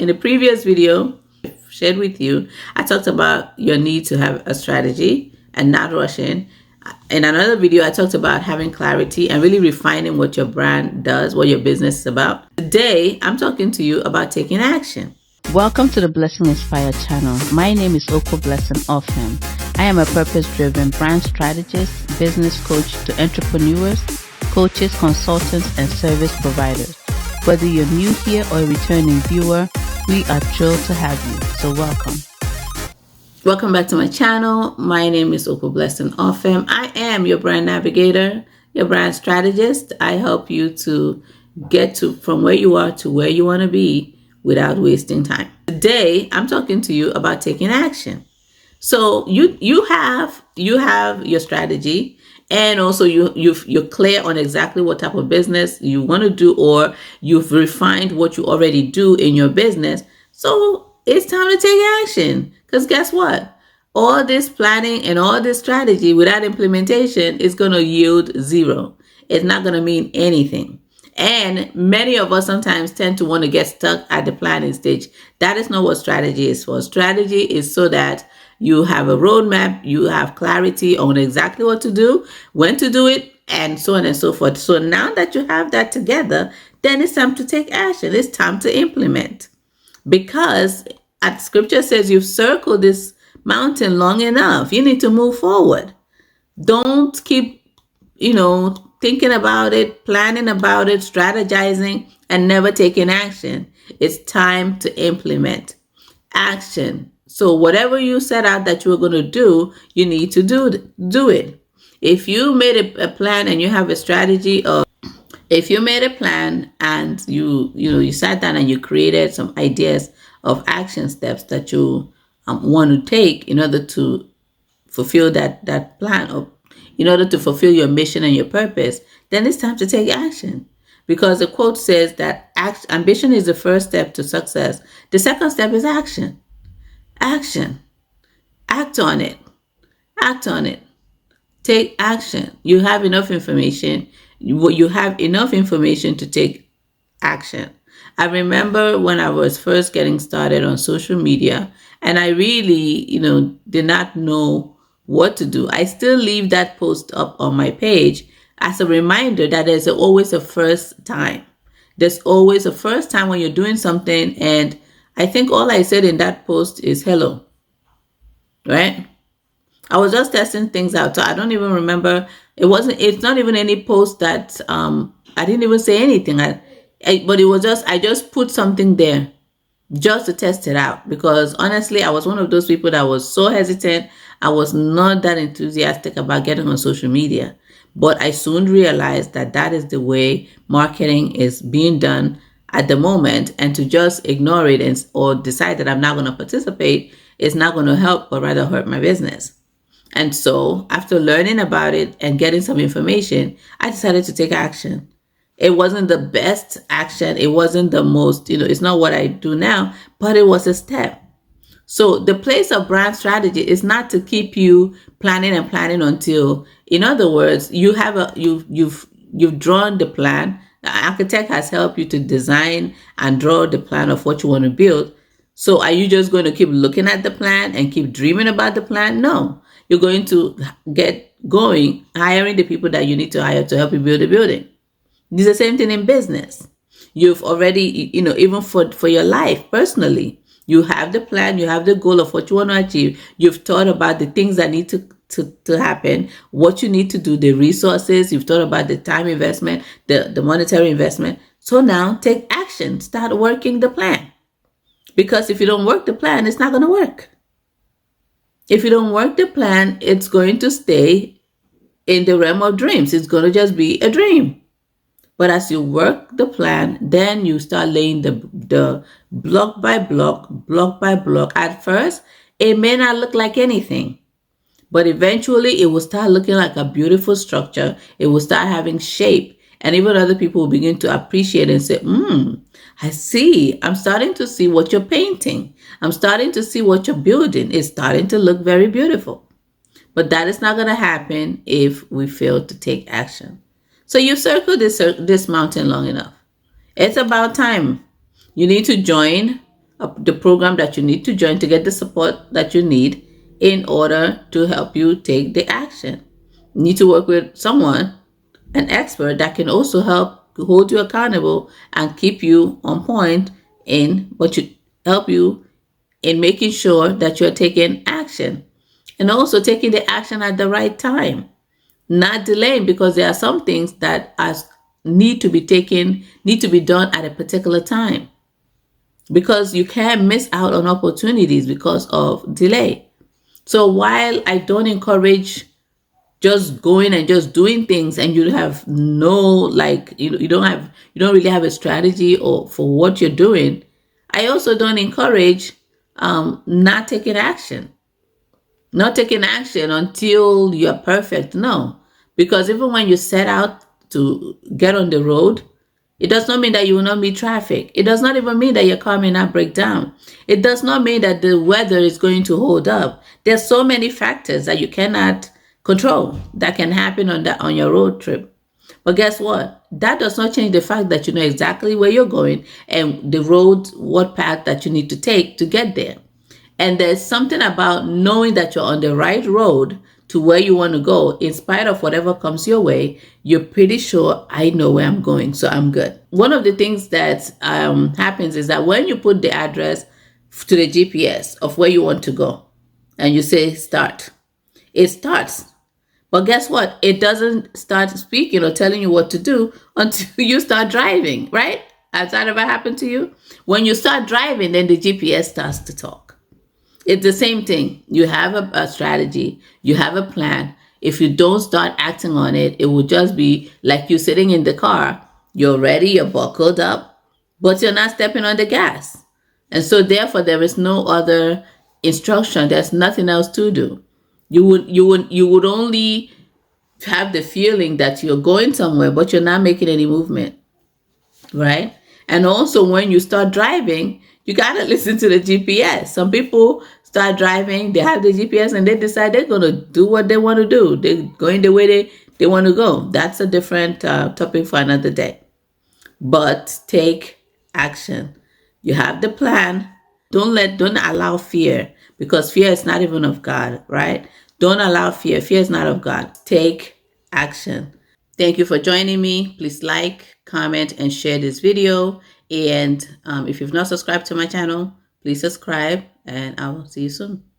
In the previous video I shared with you, I talked about your need to have a strategy and not rushing. In another video, I talked about having clarity and really refining what your brand does, what your business is about. Today, I'm talking to you about taking action. Welcome to the Blessing Inspired channel. My name is Blessing Ofem. I am a purpose-driven brand strategist, business coach to entrepreneurs, coaches, consultants, and service providers. Whether you're new here or a returning viewer, we are thrilled to have you. So welcome. Welcome back to my channel. My name is Blessing Ofem. I am your brand navigator, your brand strategist. I help you to get to from where you are to where you want to be without wasting time. Today, I'm talking to you about taking action. So you have your strategy, and also you're clear on exactly what type of business you want to do, or you've refined what you already do in your business. So it's time to take action, because guess what? All this planning and all this strategy without implementation is going to yield zero. It's not going to mean anything. And many of us sometimes tend to want to get stuck at the planning stage. That is not what strategy is for. Strategy is so that you have a roadmap, you have clarity on exactly what to do, when to do it, and so on and so forth. So now that you have that together, then it's time to take action. It's time to implement. Because as scripture says, you've circled this mountain long enough. You need to move forward. Don't keep, thinking about it, planning about it, strategizing, and never taking action. It's time to implement. Action. So whatever you set out that you were going to do, you need to do it. If you made a plan and you have a strategy, or if you made a plan and you sat down and you created some ideas of action steps that you want to take in order to fulfill that plan, or in order to fulfill your mission and your purpose, then it's time to take action. Because the quote says that ambition is the first step to success. The second step is action. Action. Act on it. Act on it. Take action. You have enough information. You have enough information to take action. I remember when I was first getting started on social media, and I really, did not know what to do. I still leave that post up on my page as a reminder that there's always a first time. There's always a first time when you're doing something, and I think all I said in that post is hello, right? I was just testing things out, so I don't even remember. It's not even any post that I didn't even say anything. But it was I just put something there just to test it out, because honestly, I was one of those people that was so hesitant. I was not that enthusiastic about getting on social media, but I soon realized that is the way marketing is being done at the moment, and to just ignore it or decide that I'm not going to participate is not going to help, but rather hurt my business. And so after learning about it and getting some information, I decided to take action. It wasn't the best action. It wasn't the most, it's not what I do now, but it was a step. So the place of brand strategy is not to keep you planning and planning until, in other words, you've drawn the plan. The architect has helped you to design and draw the plan of what you want to build. So are you just going to keep looking at the plan and keep dreaming about the plan? No, you're going to get going, hiring the people that you need to hire to help you build the building. It's the same thing in business. You've already, even for your life personally, you have the plan, you have the goal of what you want to achieve. You've thought about the things that need to happen, what you need to do, the resources. You've thought about the time investment, the monetary investment. So now take action. Start working the plan. Because if you don't work the plan, it's not going to work. If you don't work the plan, it's going to stay in the realm of dreams. It's going to just be a dream. But as you work the plan, then you start laying the block by block. At first, it may not look like anything, but eventually it will start looking like a beautiful structure. It will start having shape, and even other people will begin to appreciate it and say, I see. I'm starting to see what you're painting. I'm starting to see what you're building. It's starting to look very beautiful. But that is not going to happen if we fail to take action. So you circled this mountain long enough. It's about time. You need to join the program that you need to join to get the support that you need in order to help you take the action. You need to work with someone, an expert, that can also help hold you accountable and keep you on point in what you help you in making sure that you're taking action and also taking the action at the right time, not delaying, because there are some things that need to be taken, need to be done at a particular time, because you can't miss out on opportunities because of delay. So while I don't encourage just going and just doing things and you have no, like, you don't really have a strategy or for what you're doing, I also don't encourage not taking action. Not taking action until you're perfect. No. Because even when you set out to get on the road, it does not mean that you will not meet traffic. It does not even mean that your car may not break down. It does not mean that the weather is going to hold up. There's so many factors that you cannot control that can happen on your road trip. But guess what? That does not change the fact that you know exactly where you're going and the road, what path that you need to take to get there. And there's something about knowing that you're on the right road to where you want to go, in spite of whatever comes your way. You're pretty sure, I know where I'm going, so I'm good. One of the things that happens is that when you put the address to the GPS of where you want to go and you say start, it starts. But guess what? It doesn't start speaking or telling you what to do until you start driving, right? Has that ever happened to you? When you start driving, then the GPS starts to talk. It's the same thing. You have a strategy, you have a plan. If you don't start acting on it, it will just be like you sitting in the car. You're ready, you're buckled up, but you're not stepping on the gas. And so therefore there is no other instruction. There's nothing else to do. You would only have the feeling that you're going somewhere, but you're not making any movement, right? And also, when you start driving, you gotta listen to the GPS. Some people start driving, they have the GPS, and they decide they're gonna do what they want to do. They're going the way they want to go. That's a different topic for another day. But take action. You have the plan. Don't allow fear, because fear is not even of God, right? Don't allow fear. Fear is not of God. Take action. Thank you for joining me. Please like, comment, and share this video. And if you've not subscribed to my channel, please subscribe, and I will see you soon.